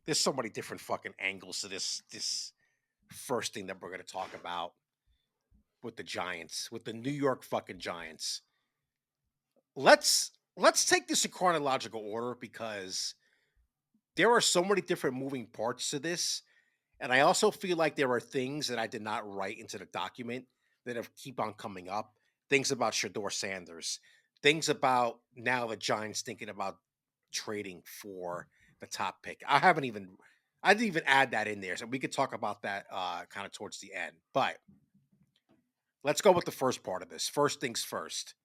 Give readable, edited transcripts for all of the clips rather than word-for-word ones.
there's so many different fucking angles to this first thing that we're gonna talk about with the Giants, with the New York fucking Giants. Let's take this in chronological order because there are so many different moving parts to this. And I also feel like there are things that I did not write into the document that have keep on coming up. Things about Shador Sanders, things about now the Giants thinking about trading for the top pick. I didn't even add that in there. So we could talk about that kind of towards the end. But let's go with the first part of this. First things first.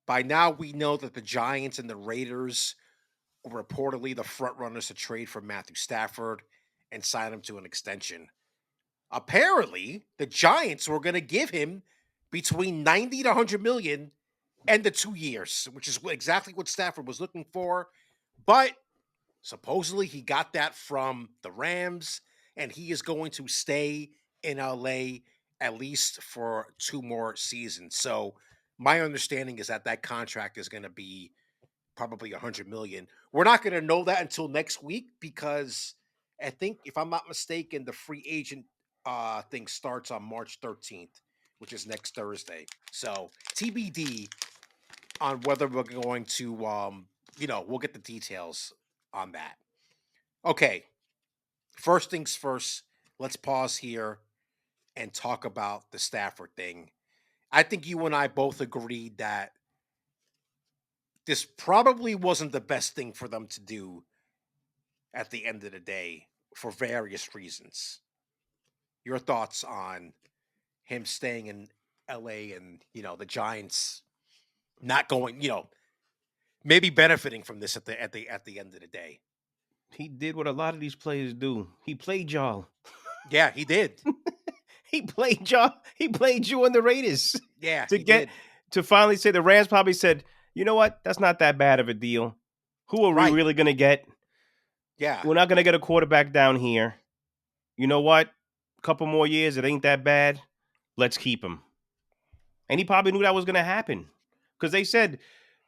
By now we know that the Giants and the Raiders were reportedly the front runners to trade for Matthew Stafford and sign him to an extension. Apparently, the Giants were going to give him between 90 to 100 million and the 2 years, which is exactly what Stafford was looking for. But supposedly he got that from the Rams and he is going to stay in LA at least for 2 more seasons. So, my understanding is that that contract is going to be probably 100 million. We're not going to know that until next week because I think, if I'm not mistaken, the free agent thing starts on March 13th, which is next Thursday. So TBD on whether we're going to, we'll get the details on that. Okay, first things first. Let's pause here and talk about the Stafford thing. I think you and I both agreed that this probably wasn't the best thing for them to do at the end of the day for various reasons. Your thoughts on him staying in LA and, the Giants not going, maybe benefiting from this at the end of the day. He did what a lot of these players do. He played y'all. Yeah, he did. He played y'all. He played you on the Raiders Yeah, to he did. finally say the Rams probably said, you know what? That's not that bad of a deal. Who are we Right. really going to get? Yeah. We're not going to get a quarterback down here. You know what? A couple more years, it ain't that bad. Let's keep him. And he probably knew that was going to happen because they said,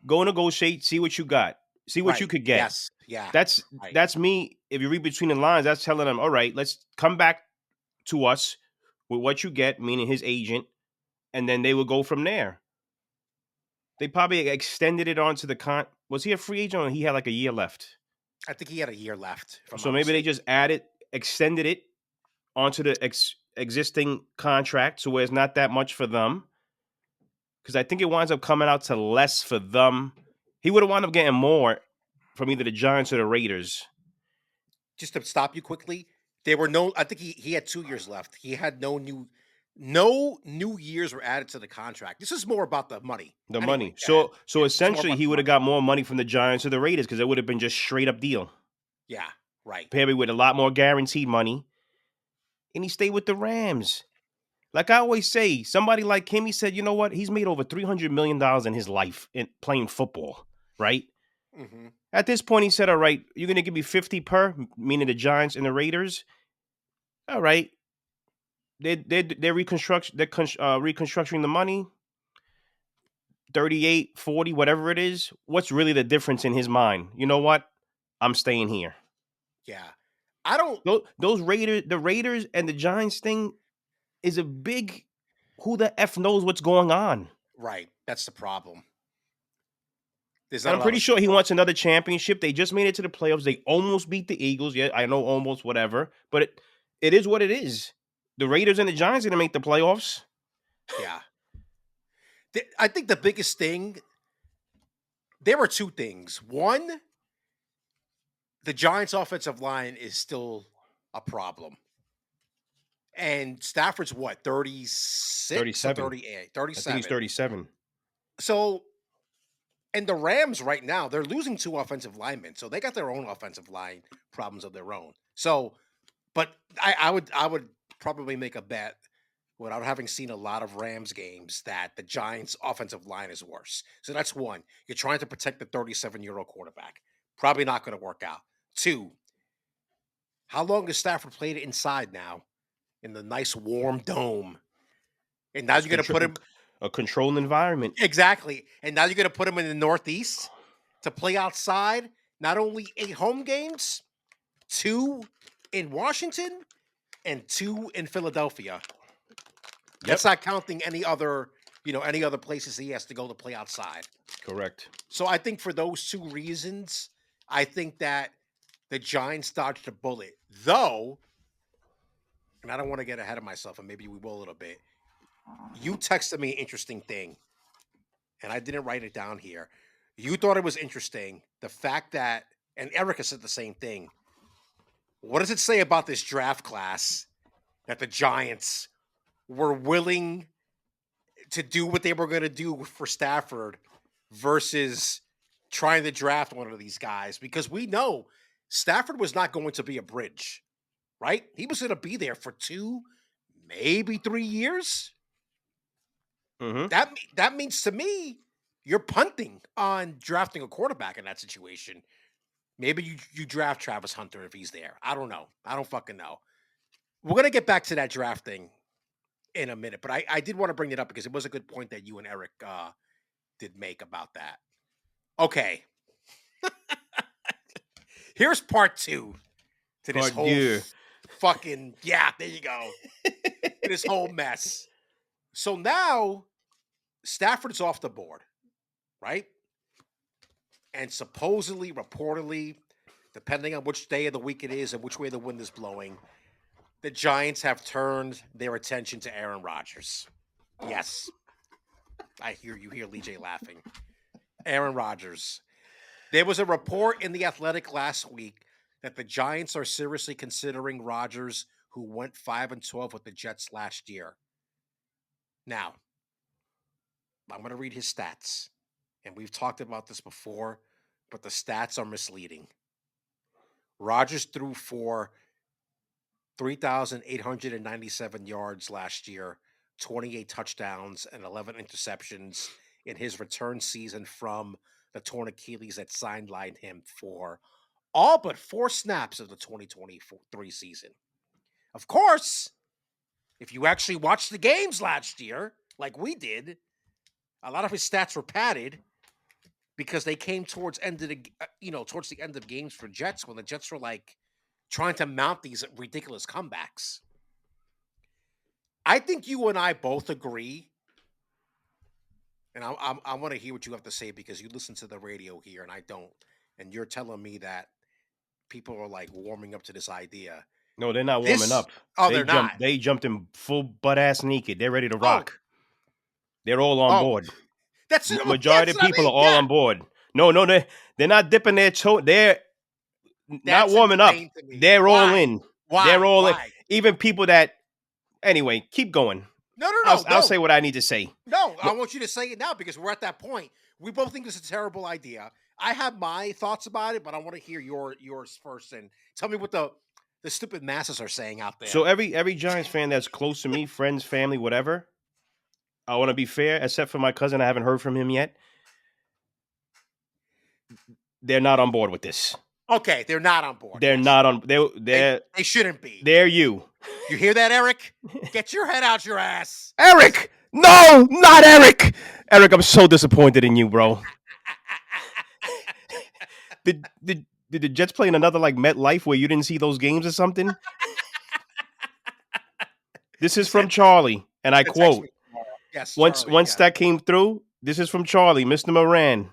go negotiate, see what you got, see what you Right. could get. Yes. Yeah. That's Right. that's me. If you read between the lines, that's telling them, all right, let's come back to us with what you get, meaning his agent, and then they will go from there. They probably extended it onto the Was he a free agent or he had like a year left? I think he had a year left, if I'm So not maybe they mistaken. just extended it onto the existing contract, so where it's not that much for them. Because I think it winds up coming out to less for them. He would have wound up getting more from either the Giants or the Raiders. Just to stop you quickly, there were no. I think he had 2 years left. He had no new years were added to the contract. This is more about the money. The Anyway, money. go ahead. So Yeah, it's more essentially about he the would have money. got more money from the Giants or the Raiders because it would have been just straight up deal. Yeah, right. Maybe with a lot more guaranteed money. And he stayed with the Rams. Like I always say, somebody like him, he said, you know what? He's made over $300 million in his life in playing football, right? Hmm. At this point, he said, all right, you're going to give me 50 per, meaning the Giants and the Raiders. All right. They're reconstructing the money, 38, 40, whatever it is. What's really the difference in his mind? You know what? I'm staying here. Yeah, I don't. Those the Raiders and the Giants thing is a big who the F knows what's going on. Right, that's the problem. There's And not a I'm lot pretty of sure he support. wants another championship. They just made it to the playoffs. They almost beat the Eagles. Yeah, I know almost whatever, but it is what it is. The Raiders and the Giants are going to make the playoffs. Yeah, I think the biggest thing. There were two things. One, the Giants' offensive line is still a problem. And Stafford's what, 36 or 37. 38? I think he's 37. 37. So, and the Rams right now, they're losing 2 offensive linemen. So they got their own offensive line problems of their own. So, but I would probably make a bet without having seen a lot of Rams games that the Giants' offensive line is worse. So that's one. You're trying to protect the 37-year-old quarterback. Probably not going to work out. Two, how long has Stafford played inside now in the nice warm dome? And now It's you're going to put him a controlled environment. exactly. And now you're going to put him in the Northeast to play outside, not only 8 home games, 2 in Washington and 2 in Philadelphia. Yep. That's not counting any other, any other places he has to go to play outside. Correct. So I think for those 2 reasons, I think that the Giants dodged a bullet. Though, and I don't want to get ahead of myself, and maybe we will a little bit. You texted me an interesting thing, and I didn't write it down here. You thought it was interesting, the fact that, and Erica said the same thing. What does it say about this draft class that the Giants were willing to do what they were going to do for Stafford versus trying to draft one of these guys? Because we know Stafford was not going to be a bridge, right? He was going to be there for 2, maybe 3 years. Mm-hmm. That means to me, you're punting on drafting a quarterback in that situation. Maybe you draft Travis Hunter if he's there. I don't know. I don't fucking know. We're going to get back to that draft thing in a minute, but I did want to bring it up because it was a good point that you and Eric did make about that. Okay. Here's part 2 to this whole fucking, there you go. This whole mess. So now Stafford's off the board, right? And supposedly, reportedly, depending on which day of the week it is and which way the wind is blowing, the Giants have turned their attention to Aaron Rodgers. Yes. I hear you hear Lee J laughing. Aaron Rodgers. There was a report in The Athletic last week that the Giants are seriously considering Rodgers, who went 5-12 with the Jets last year. Now, I'm going to read his stats. And we've talked about this before, but the stats are misleading. Rodgers threw for 3,897 yards last year, 28 touchdowns, and 11 interceptions in his return season from the torn Achilles that sidelined him for all but 4 snaps of the 2023 season. Of course, if you actually watched the games last year, like we did, a lot of his stats were padded because they came towards the end of games for Jets when the Jets were like trying to mount these ridiculous comebacks. I think you and I both agree, and I want to hear what you have to say because you listen to the radio here and I don't, and you're telling me that people are like warming up to this idea. No, they're not warming up. Oh, they're not. They jumped in full butt ass naked. They're ready to rock. They're all on board. That's the majority of people are all on board. No, they're not dipping their toe. They're not warming up. They're all in. Why? They're all in. Even people that. Anyway, keep going. No. I'll say what I need to say. No, I want you to say it now because we're at that point. We both think this is a terrible idea. I have my thoughts about it, but I want to hear yours first and tell me what the stupid masses are saying out there. So every Giants fan that's close to me, friends, family, whatever, I want to be fair, except for my cousin. I haven't heard from him yet. They're not on board with this. Okay, they're not on board. They're not on. They shouldn't be. They're you. You hear that, Eric? Get your head out your ass. Eric! No, not Eric! Eric, I'm so disappointed in you, bro. Did the Jets play in another like MetLife where you didn't see those games or something? This is from Charlie, and I quote. Yes. Once that came through, this is from Charlie, Mr. Moran,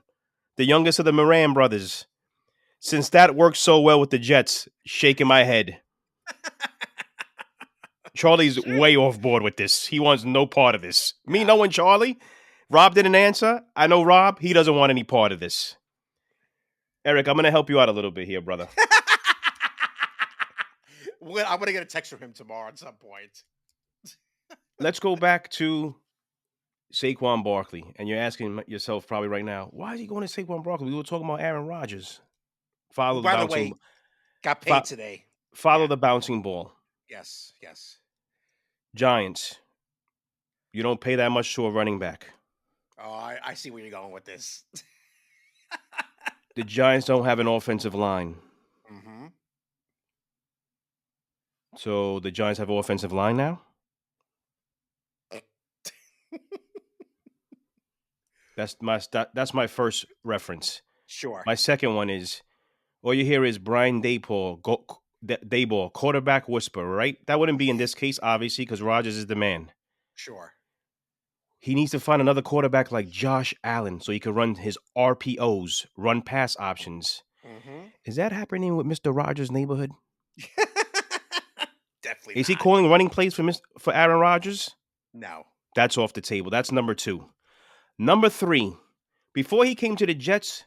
the youngest of the Moran brothers. Since that worked so well with the Jets, shaking my head. Charlie's way off board with this. He wants no part of this. Me knowing Charlie, Rob didn't answer. I know Rob, he doesn't want any part of this. Eric, I'm going to help you out a little bit here, brother. Well, I'm going to get a text from him tomorrow at some point. Let's go back to Saquon Barkley. And you're asking yourself probably right now, why is he going to Saquon Barkley? We were talking about Aaron Rodgers. By the way, got paid today. Follow the bouncing ball. Yes. Giants, you don't pay that much to a running back. Oh, I see where you're going with this. The Giants don't have an offensive line. Mm-hmm. So the Giants have an offensive line now? That's my first reference. Sure. My second one is, all you hear is Brian Daboll Dayball, quarterback whisperer, right? That wouldn't be in this case, obviously, because Rodgers is the man. Sure. He needs to find another quarterback like Josh Allen so he can run his RPOs, run pass options. Mm-hmm. Is that happening with Mr. Rogers' neighborhood? Definitely Is he not. calling running plays for Aaron Rodgers? No. That's off the table. That's number 2. Number 3, before he came to the Jets,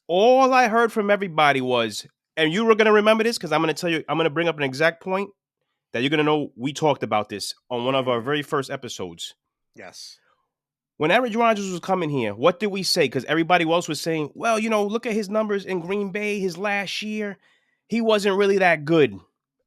all I heard from everybody was, and you were going to remember this because I'm going to tell you, I'm going to bring up an exact point that you're going to know we talked about this on one of our very first episodes. Yes. When Aaron Rodgers was coming here, what did we say? Because everybody else was saying, well, look at his numbers in Green Bay his last year. He wasn't really that good.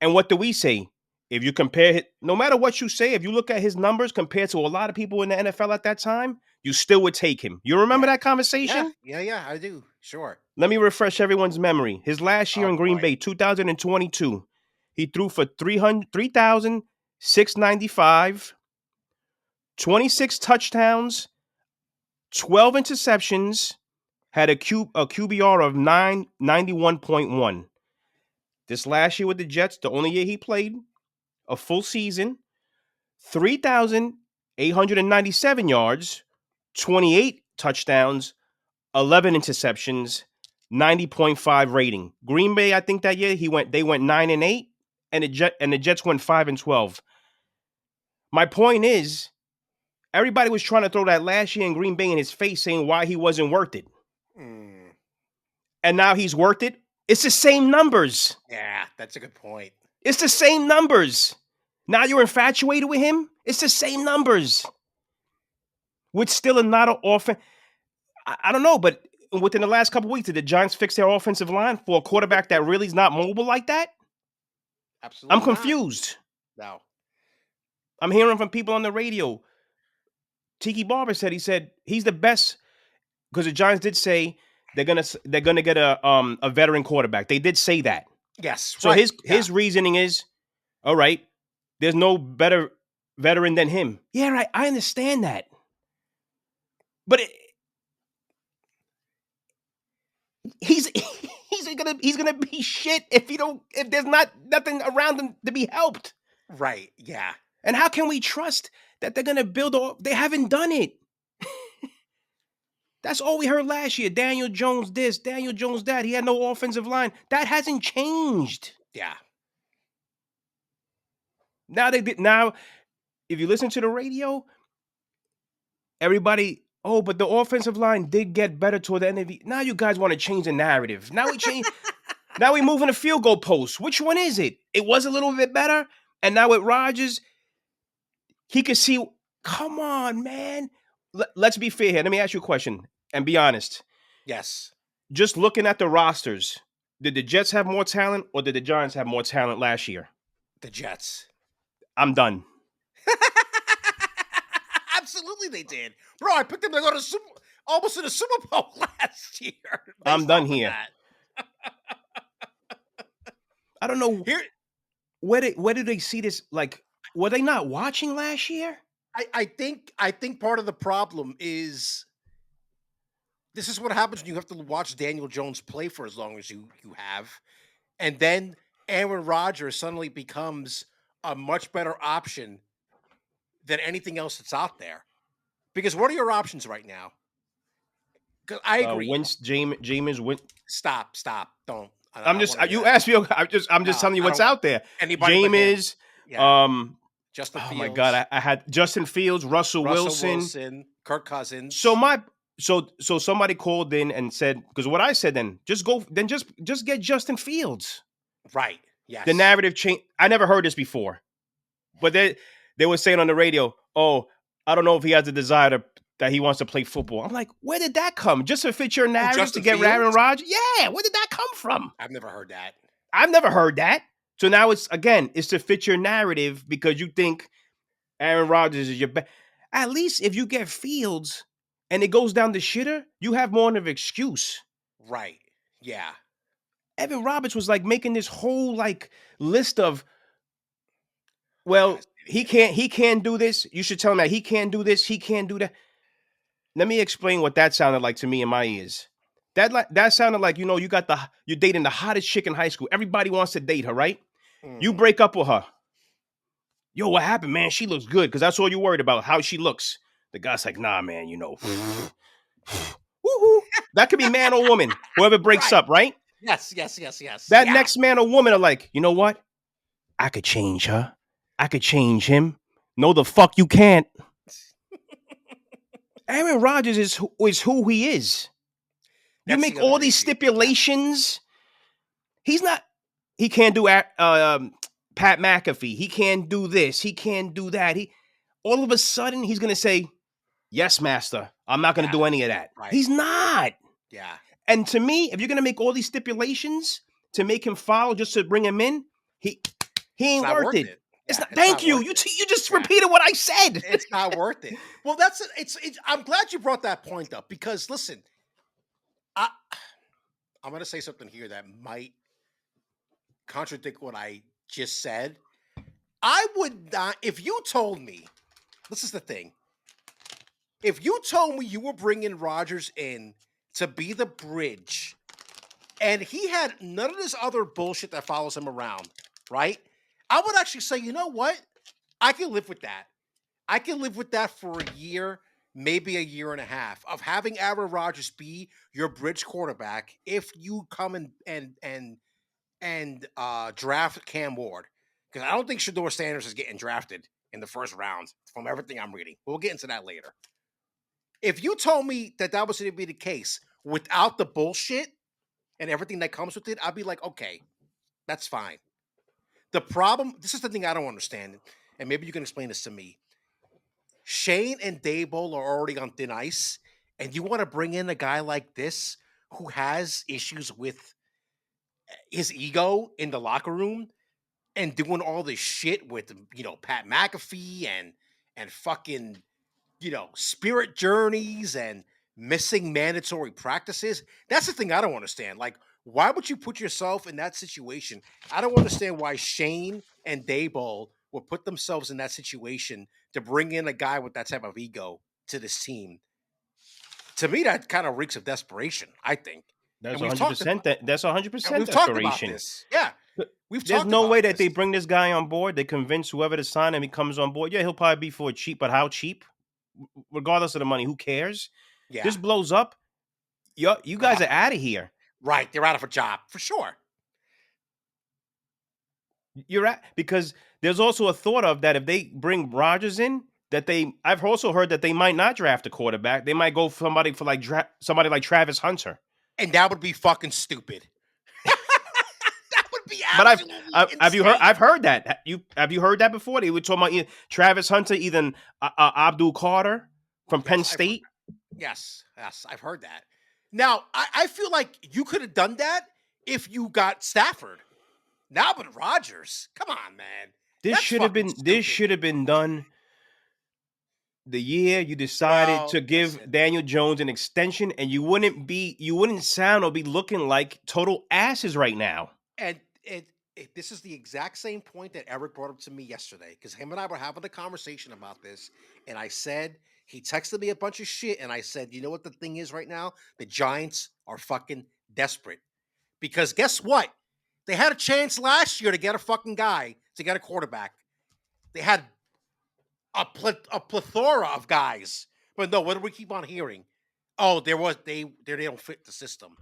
And what do we say? If you compare it, no matter what you say, if you look at his numbers compared to a lot of people in the NFL at that time, you still would take him. You remember Yeah. that Yeah. conversation? Yeah. I do. Sure. Let me refresh everyone's memory. His last year Oh in Green boy. Bay, 2022, he threw for 3,695, 26 touchdowns, 12 interceptions, had a QBR of 991.1. This last year with the Jets, the only year he played a full season, 3,897 yards, 28 touchdowns, 11 interceptions, 90.5 rating. Green Bay, I think that year they went 9-8, and the Jets went 5-12. My point is, everybody was trying to throw that last year in Green Bay in his face, saying why he wasn't worth it. Mm. And now he's worth it. It's the same numbers. Yeah, that's a good point. It's the same numbers. Now you're infatuated with him. It's the same numbers. With still a not an offense. I don't know, but within the last couple of weeks, did the Giants fix their offensive line for a quarterback that really is not mobile like that? I'm Absolutely not. confused. No. I'm hearing from people on the radio. Tiki Barber said he's the best because the Giants did say they're gonna get a veteran quarterback. They did say that. Yes. So Right. his reasoning is, all right, there's no better veteran than him. Yeah, right. I understand that, but he's he's gonna be shit if there's nothing around him to be helped. Right. Yeah. And how can we trust that they're gonna build? They haven't done it. That's all we heard last year. Daniel Jones this, Daniel Jones that. He had no offensive line. That hasn't changed. Yeah. Now if you listen to the radio, everybody, but the offensive line did get better toward the end of the. Now you guys want to change the narrative. Now we change. Now we moving the field goal post. Which one is it? It was a little bit better, and now with Rodgers, he could see. Come on, man. Let's be fair here. Let me ask you a question and be honest. Yes. Just looking at the rosters, did the Jets have more talent or did the Giants have more talent last year? The Jets. I'm done. Absolutely, they did, bro. I picked them to go to almost to the Super Bowl last year. I'm done here. I don't know Here, where did they see this? Like, were they not watching last year? I think part of the problem is this is what happens when you have to watch Daniel Jones play for as long as you have, and then Aaron Rodgers suddenly becomes a much better option than anything else that's out there. Because what are your options right now? Because I agree. Jameis Winston. Stop. Don't. You asked me. I'm just telling you what's out there. Anybody Jameis. Yeah. Justin Oh Fields. my God! I had Justin Fields, Russell Wilson, Kirk Cousins. So somebody called in and said, because what I said then, just get Justin Fields. Right. Yes. The narrative change. I never heard this before, but they were saying on the radio, "Oh, I don't know if he has the desire that he wants to play football." I'm like, where did that come? Just to fit your narrative to get Aaron Rodgers? Yeah, where did that come from? I've never heard that. I've never heard that. So now it's to fit your narrative because you think Aaron Rodgers is your best. At least if you get Fields and it goes down the shitter, you have more of an excuse. Right. Yeah. Evan Roberts was like making this whole like list of, well, he can't do this. You should tell him that he can't do this. He can't do that. Let me explain what that sounded like to me in my ears. That sounded like, you know, you're dating the hottest chick in high school. Everybody wants to date her, right? You Mhm. break up with her. Yo, what happened, man? She looks good because that's all you're worried about, how she looks. The guy's like, nah, man, you know. Woo-hoo. That could be man or woman, whoever breaks Right. up, right? Yes, yes, yes, yes. That Yeah. next man or woman are like, you know what? I could change her. I could change him. No, the fuck you can't. Aaron Rodgers is who he is. You That's make the other all these issue. Yeah. stipulations. He's not. He can't do Pat McAfee. He can't do this. He can't do that. He all of a sudden he's gonna say, "Yes, master. I'm not gonna Yeah. do any of that." Right. He's not. Yeah. And to me, if you're gonna make all these stipulations to make him follow just to bring him in, he he It's ain't not worth worth it. it. It's Yeah, not. it's Thank not you. worth You it. you just Yeah. repeated what I said. It's not worth it. Well, it's I'm glad you brought that point up because listen, I I'm going to say something here that might contradict what I just said. I would not if you told me. This is the thing. If you told me you were bringing Rogers in to be the bridge and he had none of this other bullshit that follows him around, right? I would actually say, you know what? I can live with that. I can live with that for a year, maybe a year and a half of having Aaron Rodgers be your bridge quarterback if you come and draft Cam Ward. Because I don't think Shador Sanders is getting drafted in the first round from everything I'm reading. We'll get into that later. If you told me that that was going to be the case without the bullshit and everything that comes with it, I'd be like, okay, that's fine. The problem, this is the thing I don't understand, and maybe you can explain this to me. Shane and Daboll are already on thin ice, and you want to bring in a guy like this who has issues with his ego in the locker room and doing all this shit with Pat McAfee and fucking spirit journeys and missing mandatory practices. That's the thing I don't understand. Like, why would you put yourself in that situation? I don't understand why Shane and Dayball would put themselves in that situation to bring in a guy with that type of ego to this team. To me, that kind of reeks of desperation, I think. That's And we've talked 100%. about That's and 100% we've talked about desperation. this. Yeah, But we've there's talked no about way that this. they bring this guy on board. They convince whoever to sign him. He comes on board. Yeah, he'll probably be for cheap, but how cheap? Regardless of the money, who cares? Yeah, This blows up. You guys are out of here. right. They're out of a job for sure. You're at because there's also a thought of that if they bring Rodgers in, I've also heard that they might not draft a quarterback. They might go for somebody for somebody like Travis Hunter. And that would be fucking stupid. That would be But absolutely have you heard? insane. I've heard that. Have you heard that before? They were talking about Travis Hunter, even Abdul Carter from Penn Yes, I've heard. State. Yes, yes, I've heard that. Now, I feel like you could have done that if you got Stafford. Now, but Rodgers, come on, man, that's fucking This stupid. should have been done the year you decided Well, to give listen, Daniel Jones an extension, and you wouldn't sound or be looking like total asses right now. and this is the exact same point that Eric brought up to me yesterday because him and I were having a conversation about this, and I said he texted me a bunch of shit, and I said, you know what the thing is right now? The Giants are fucking desperate because guess what? They had a chance last year to get a fucking guy to get a quarterback. They had a plethora of guys, but no. What do we keep on hearing? Oh, they don't fit the system.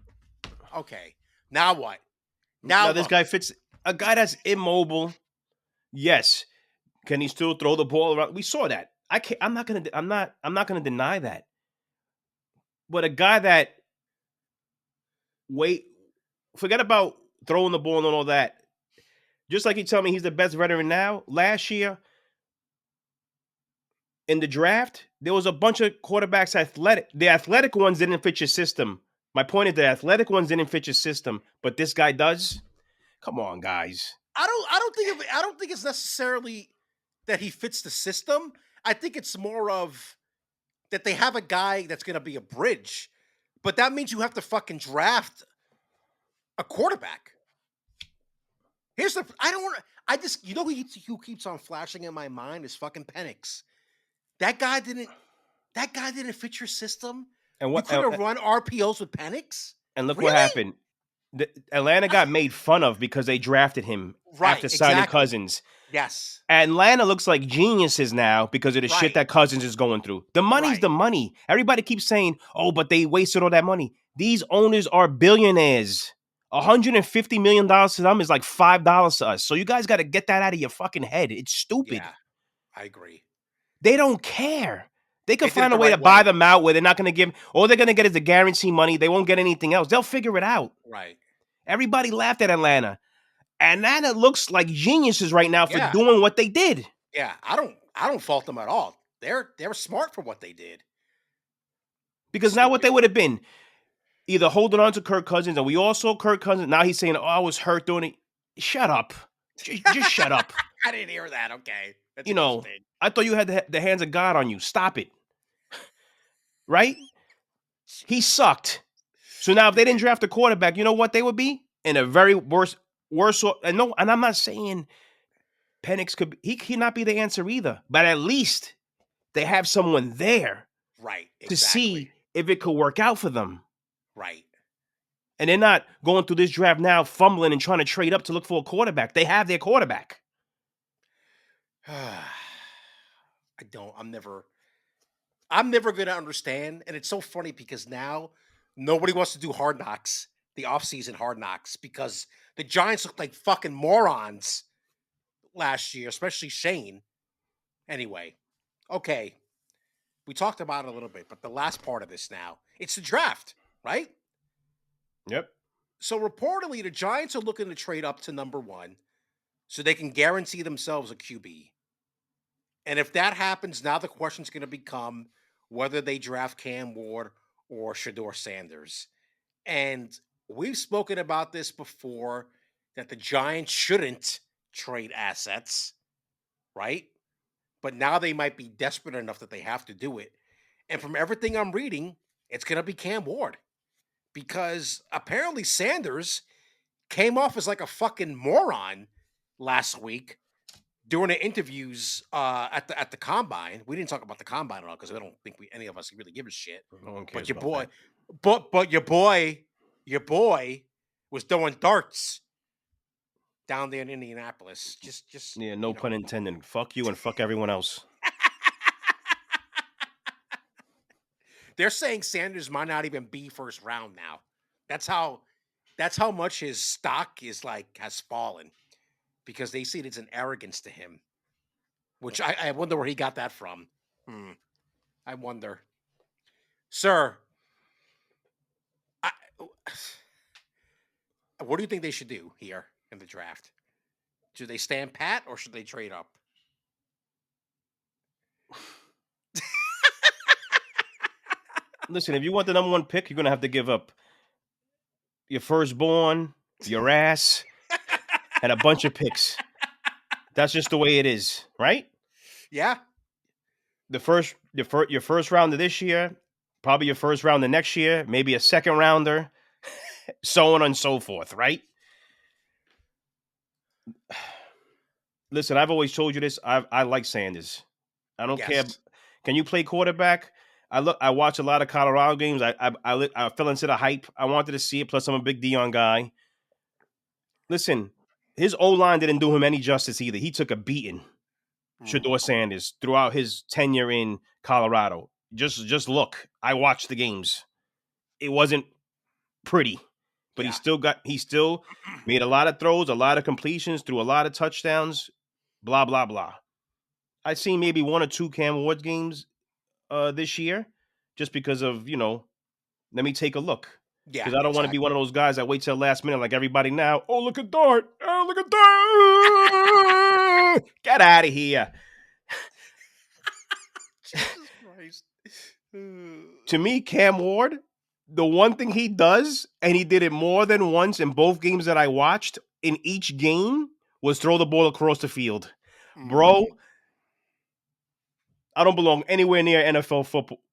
Okay, now what? Now Now this look, guy fits a guy that's immobile. Yes, can he still throw the ball around? We saw that. I can't. I'm not gonna deny that. But a guy that wait, forget about throwing the ball and all that. Just like you tell me he's the best veteran now. Last year in the draft, there was a bunch of quarterbacks athletic. The athletic ones didn't fit your system. My point is the athletic ones didn't fit your system, but this guy does. Come on, guys. I don't think it's necessarily that he fits the system. I think it's more of that they have a guy that's going to be a bridge, but that means you have to fucking draft a quarterback. Here's the I don't want I just who keeps on flashing in my mind is fucking Penix. That guy didn't that guy didn't fit your system. And You what? could have run RPOs with Penix. And look what Really? happened. Atlanta got made fun of because they drafted him Right, after signing exactly. Cousins. Yes. Atlanta looks like geniuses now because of the shit Right, that Cousins is going through. The money's right. the money. Everybody keeps saying, "Oh, but they wasted all that money." These owners are billionaires. $150 million to them is like $5 to us. So you guys got to get that out of your fucking head. It's stupid. Yeah, I agree. They don't care. They They could did it find a the way to right buy way. them out where they're not going to give. All they're going to get is the guarantee money. They won't get anything else. They'll figure it out. Right. Everybody laughed at Atlanta. Atlanta looks like geniuses right now for Yeah, doing what they did. yeah. I don't fault them at all. They're smart for what they did. Because now what Stupid. they would have been, either holding on to Kirk Cousins, and we all saw Kirk Cousins. Now he's saying, "Oh, I was hurt doing it." Shut up. Just shut up. I didn't hear that. Okay, that's You know, interesting. I thought you had the hands of God on you. Stop it. Right? He sucked. So now if they didn't draft a quarterback, you know what they would be? In a very worse. And no, and I'm not saying Penix could be, he could not be the answer either. But at least they have someone there Right. to Exactly. see if it could work out for them. Right. And they're not going through this draft now, fumbling and trying to trade up to look for a quarterback. They have their quarterback. I don't. I'm never gonna understand. And it's so funny because now nobody wants to do hard knocks, the offseason hard knocks, because the Giants looked like fucking morons last year, especially Shane. Anyway, okay. We talked about it a little bit, but the last part of this now, it's the draft, right? Yep. So reportedly, the Giants are looking to trade up to number one so they can guarantee themselves a QB. And if that happens, now the question's going to become whether they draft Cam Ward or Shador Sanders. And we've spoken about this before that the Giants shouldn't trade assets, right? But now they might be desperate enough that they have to do it. And from everything I'm reading, it's going to be Cam Ward because apparently Sanders came off as like a fucking moron last week during the interviews at the combine. We didn't talk about the combine at all because I don't think any of us really give a shit. No one But cares your about boy, that. but your boy was throwing darts down there in Indianapolis. Just Yeah, no pun intended. Fuck you and fuck everyone else. they're saying Sanders might not even be first round now. That's how that's how much his stock is like has fallen because they see it as an arrogance to him. Which I wonder where he got that from. Hmm. I wonder. Sir, I, what do you think they should do here in the draft? Should they stand pat or should they trade up? Listen, if you want the number one pick, you're gonna have to give up your firstborn, your ass, and a bunch of picks. That's just the way it is, right? Yeah. Your first round of this year, probably your first round of next year, maybe a second rounder, so on and so forth, right? Listen, I've always told you this. I like Sanders. I don't care. Yes. Can you play quarterback? I watch a lot of Colorado games. I fell into the hype. I wanted to see it. Plus, I'm a big Dion guy. Listen, his O line didn't do him any justice either. He took a beating, Mhm. Shador Sanders, throughout his tenure in Colorado. Just look. I watched the games. It wasn't pretty, but Yeah. he still made a lot of throws, a lot of completions, threw a lot of touchdowns. Blah blah blah. I've seen maybe one or two Cam Ward games this year, just because of let me take a look. Yeah. Because I don't want to be one of Exactly. those guys that wait till the last minute like everybody now. Oh, look at Dart. Oh, look at Dart. Get out of here. Jesus Christ. To me, Cam Ward, the one thing he does, and he did it more than once in both games that I watched, in each game, was throw the ball across the field. Bro, Mhm. I don't belong anywhere near NFL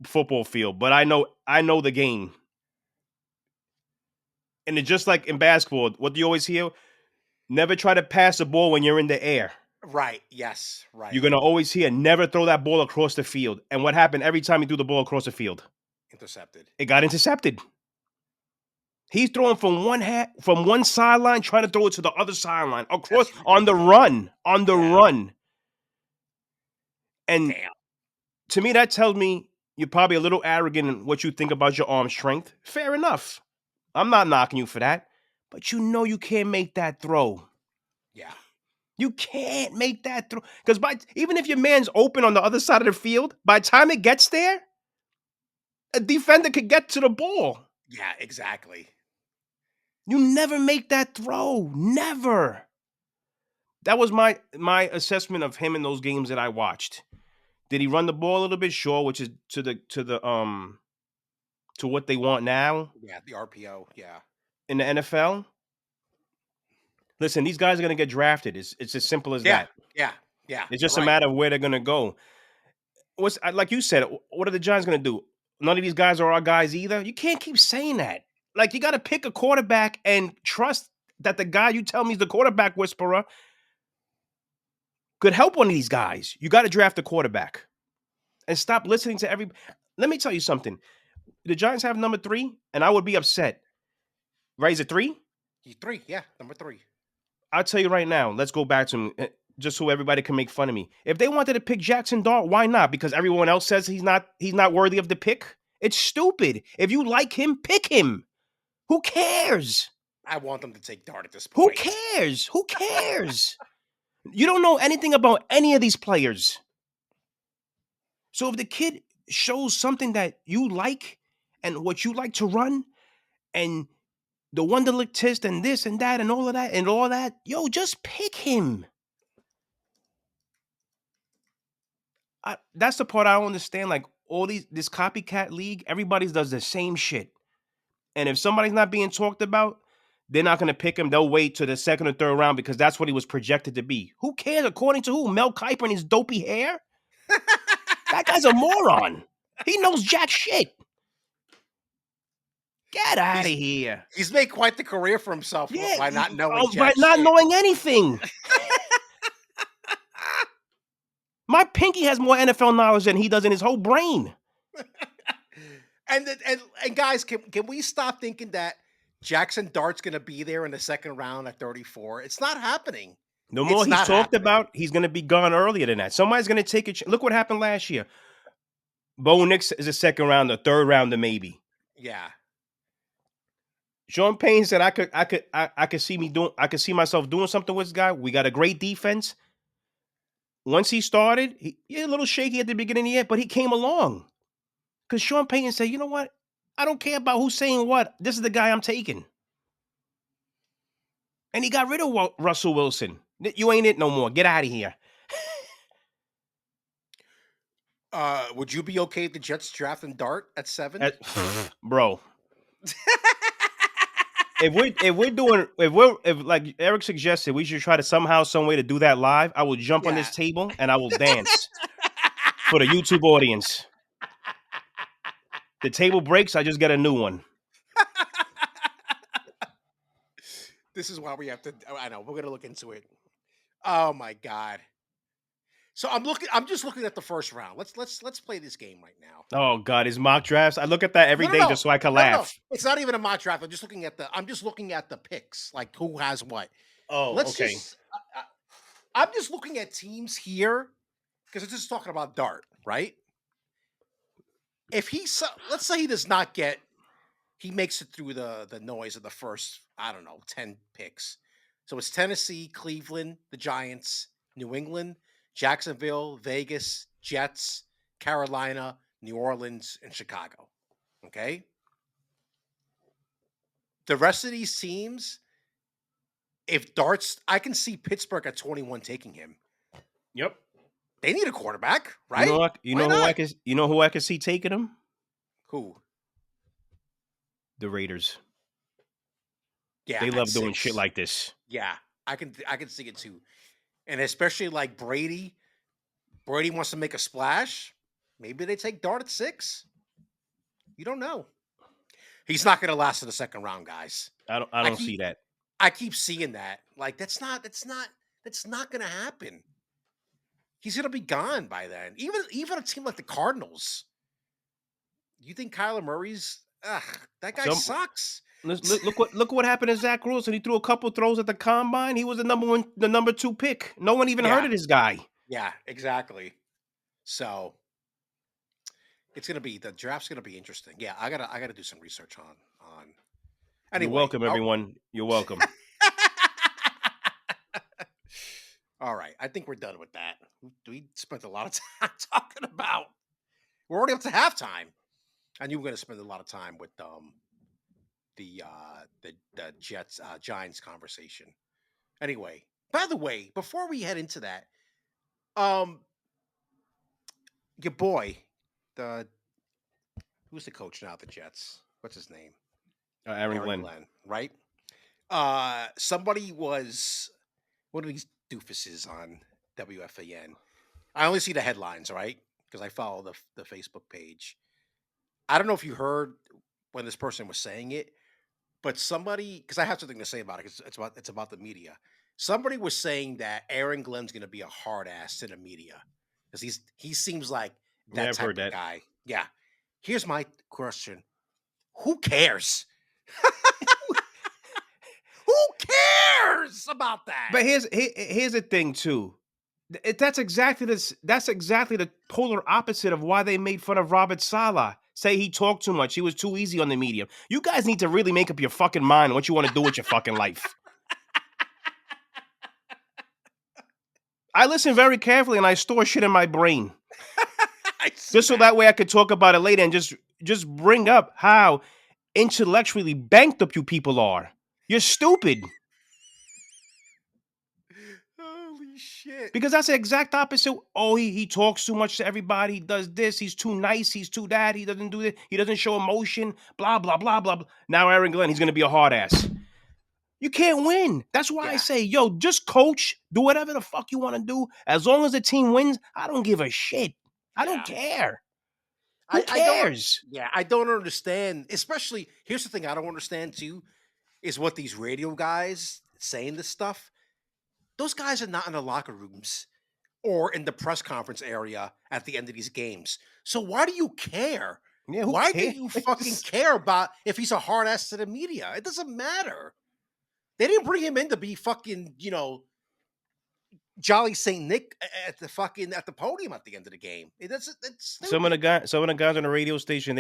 football field, but I know the game. And it's just like in basketball, what do you always hear? Never try to pass the ball when you're in the air. Right. Yes. You're Right. gonna always hear never throw that ball across the field. And what happened every time he threw the ball across the field? Intercepted. It got intercepted. He's throwing from one sideline, trying to throw it to the other sideline, across That's on the ridiculous. run, on the Yeah. run. And Damn. to me, that tells me you're probably a little arrogant in what you think about your arm strength. Fair enough. I'm not knocking you for that. But you know you can't make that throw. Yeah. You can't make that throw. Because even if your man's open on the other side of the field, by the time it gets there, a defender could get to the ball. Yeah, exactly. You never make that throw. Never. That was my assessment of him in those games that I watched. Did he run the ball a little bit? Sure, which is to what they want now Yeah, the RPO. Yeah. in the NFL. Listen, these guys are gonna get drafted. It's as simple as Yeah. that. Yeah. Yeah. It's You're just a right. matter of where they're gonna go. Like you said, what are the Giants gonna do? None of these guys are our guys either. You can't keep saying that. Like you got to pick a quarterback and trust that the guy you tell me is the quarterback whisperer could help one of these guys. You got to draft a quarterback and stop listening to every. Let me tell you something. The Giants have number 3, and I would be upset. Right? Is it 3? He's 3. Yeah. Number 3. I'll tell you right now. Let's go back to him, just so everybody can make fun of me. If they wanted to pick Jackson Dart, why not? Because everyone else says he's not worthy of the pick. It's stupid. If you like him, pick him. Who cares? I want them to take Dart at this Who point. cares? Who cares? You don't know anything about any of these players. So if the kid shows something that you like and what you like to run and the Wonderlic test and this and that and all that, yo, just pick him. That's the part I don't understand. Like this copycat league, everybody does the same shit. And if somebody's not being talked about, they're not going to pick him. They'll wait to the second or third round because that's what he was projected to be. Who cares? According to who? Mel Kiper and his dopey hair? That guy's a moron. He knows jack shit. Get out of he's here. he's made quite the career for himself Yeah, by not knowing by jack not shit. knowing anything. My pinky has more NFL knowledge than he does in his whole brain. And guys, can we stop thinking that Jackson Dart's going to be there in the second round at 34? It's not happening. The more It's he's not talked happening. about, he's going to be gone earlier than that. Somebody's going to take it. Look what happened last year. Bo Nix is a second rounder, third rounder maybe. Yeah. Sean Payne said, I could see myself doing something with this guy. We got a great defense. Once he started, he a little shaky at the beginning of the year, but he came along. Because Sean Payton said, you know what? I don't care about who's saying what. This is the guy I'm taking. And he got rid of Russell Wilson. You ain't it no more. Get out of here. Would you be okay if the Jets drafting Dart at 7? Bro. if like Eric suggested, we should try to somehow, some way to do that live. I will jump on Yeah. this table and I will dance for the YouTube audience. The table breaks, I just get a new one. This is why we have to. I know we're gonna look into it. Oh my god. So I'm just looking at the first round. Let's play this game right now. Oh God, his mock drafts. I look at that every No, no, day no, just so I can no, no. laugh. It's not even a mock draft. I'm just looking at the picks, like who has what. Oh, Let's okay. just. I'm just looking at teams here because it's just talking about Dart, right? If let's say he does not get, he makes it through the noise of the first, I don't know, 10 picks. So it's Tennessee, Cleveland, the Giants, New England, Jacksonville, Vegas, Jets, Carolina, New Orleans, and Chicago. Okay. The rest of these teams, if Dart's, I can see Pittsburgh at 21 taking him. Yep. They need a quarterback, right? You Why know who not? I can see taking him? Who? The Raiders. Yeah, They at love doing shit 6. like this. Yeah, I can see it too. And especially like Brady. Brady wants to make a splash. Maybe they take Dart at 6. You don't know. He's not going to last in the second round, guys. I I don't keep see that. I keep seeing that. Like that's not going to happen. He's going to be gone by then. Even a team like the Cardinals. You think Kyler Murray's that guy Some sucks. Look what happened to Zach Wilson. He threw a couple throws at the combine. He was the number 2 pick. No one even heard Yeah, of this guy. yeah, exactly. So the draft's gonna be interesting. Yeah, I gotta do some research on. You're Anyway, welcome, everyone. You're welcome. all right, I think we're done with that. We spent a lot of time talking about. We're already up to halftime. I knew we were gonna spend a lot of time with the Jets Giants conversation. Anyway, by the way, before we head into that, um, your boy, the who's the coach now at the Jets? What's his name? Aaron Aaron Glenn. Glenn, right? Somebody was one of these doofuses on WFAN. I only see the headlines, right? Because I follow the Facebook page. I don't know if you heard when this person was saying it, but somebody, because I have something to say about it, 'cause it's about the media. Somebody was saying that Aaron Glenn's going to be a hard ass to the media because he seems like Yeah, that I've type heard of that. guy. Yeah. Here's my question: who cares? Who cares about that? But here's the thing too. That's exactly this. That's exactly the polar opposite of why they made fun of Robert Saleh. Say he talked too much. He was too easy on the medium. You guys need to really make up your fucking mind what you want to do with your fucking life. I listen very carefully and I store shit in my brain I see just so that way I could talk about it later and just bring up how intellectually banked up you people are. You're stupid. Holy shit! Because that's the exact opposite. Oh, he talks too much to everybody. He does this. He's too nice. He's too that. He doesn't do it. He doesn't show emotion. Blah, blah, blah, blah, blah. Now Aaron Glenn, he's going to be a hard ass. You can't win. That's why I Yeah, say, yo, just coach. Do whatever the fuck you want to do. As long as the team wins, I don't give a shit. I don't yeah. care. Who I don't. cares? Yeah, I don't understand. Especially here's the thing: I don't understand too is what these radio guys saying this stuff. Those guys are not in the locker rooms or in the press conference area at the end of these games. So why do you care? Yeah, who Why do cares? you fucking care about if he's a hard ass to the media? It doesn't matter. They didn't bring him in to be fucking, Jolly Saint Nick at the podium at the end of the game. That's stupid. Some of the guys on the radio station,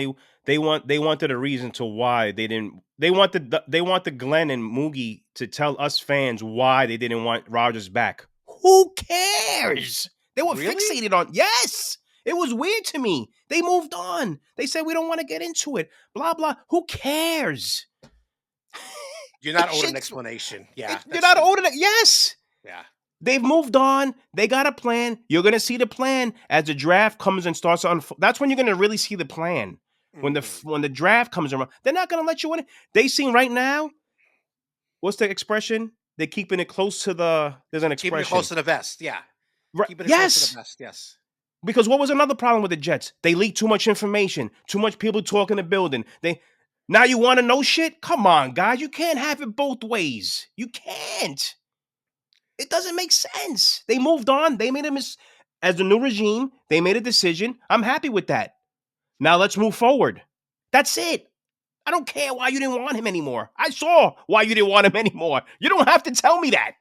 they wanted a reason to why they didn't. They wanted Glenn and Moogie to tell us fans why they didn't want Rodgers back. Who cares? They were Really? fixated on. Yes, it was weird to me. They moved on. They said we don't want to get into it. Blah blah. Who cares? You're not owed an Shit's. explanation. Yeah, You're that's not stupid. older than. Yes. Yeah. They've moved on. They got a plan. You're going to see the plan as the draft comes and starts on. That's when you're going to really see the plan. Mhm. When the draft comes around, they're not going to let you in. They seem right now. What's the expression? They're keeping it close to the. There's an Keeping it close expression. to the vest. Yeah. Right. Keeping it close to the Yes. vest. Yes. Because what was another problem with the Jets? They leaked too much information. Too much people talk in the building. Now you want to know shit? Come on, guys. You can't have it both ways. You can't. It doesn't make sense. They moved on. They made as the new regime. They made a decision. I'm happy with that. Now let's move forward. That's it. I don't care why you didn't want him anymore. I saw why you didn't want him anymore. You don't have to tell me that.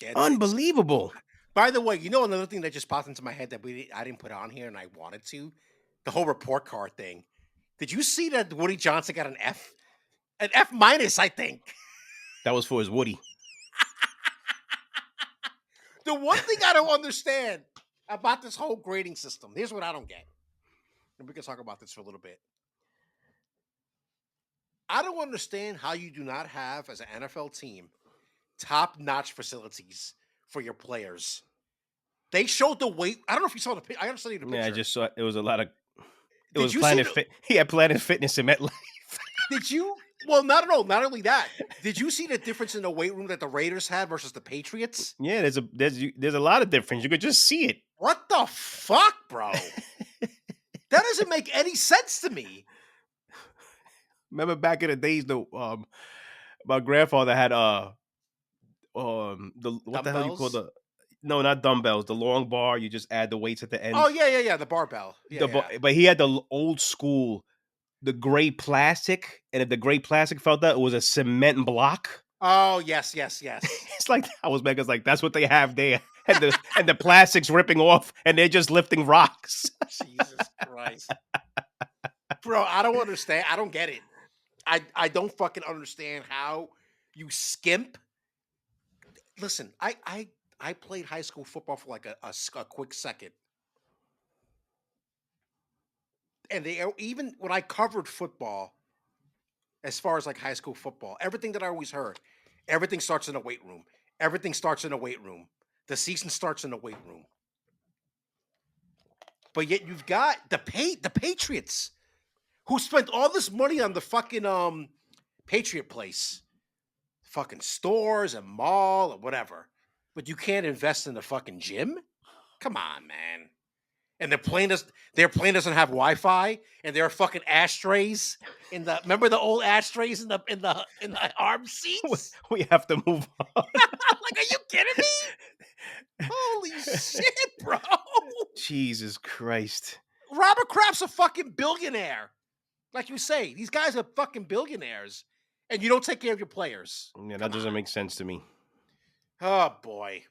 Yeah, it's Unbelievable. by the way, another thing that just popped into my head that I didn't put on here and I wanted to, the whole report card thing. Did you see that Woody Johnson got an F? An F minus, I think. That was for his Woody. The one thing I don't understand about this whole grading system, here's what I don't get. And we can talk about this for a little bit. I don't understand how you do not have, as an NFL team, top-notch facilities for your players. They showed the weight. I don't know if you saw the picture. I understand the picture. Yeah, I just saw it was a lot of. It Did was you see Planet Fit. He had Planet Fitness in MetLife. Did you? Well, not at all. Not only that. Did you see the difference in the weight room that the Raiders had versus the Patriots? Yeah, there's a lot of difference. You could just see it. What the fuck, bro? That doesn't make any sense to me. Remember back in the days, my grandfather had the what the hell you call Dumbbells? the no, not dumbbells, the long bar. You just add the weights at the end. Oh yeah, the barbell. Yeah, But he had the old school the gray plastic, and if the gray plastic felt that, it was a cement block. Oh, yes. It's like I was mad 'cause like that's what they have there, and the plastic's ripping off, and they're just lifting rocks. Jesus Christ. Bro, I don't understand. I don't get it. I don't fucking understand how you skimp. Listen, I played high school football for like a quick second. And even when I covered football, as far as like high school football, everything that I always heard, everything starts in a weight room. Everything starts in a weight room. The season starts in the weight room. But yet you've got the Patriots, who spent all this money on the fucking Patriot place, fucking stores and mall or whatever. But you can't invest in the fucking gym? Come on, man. And their plane doesn't have Wi-Fi, and there are fucking ashtrays in the. Remember the old ashtrays in the arm seats? We have to move on. Like, are you kidding me? Holy shit, bro! Jesus Christ. Robert Kraft's a fucking billionaire. Like you say, these guys are fucking billionaires, and you don't take care of your players. Yeah, that doesn't make sense to me. Oh boy.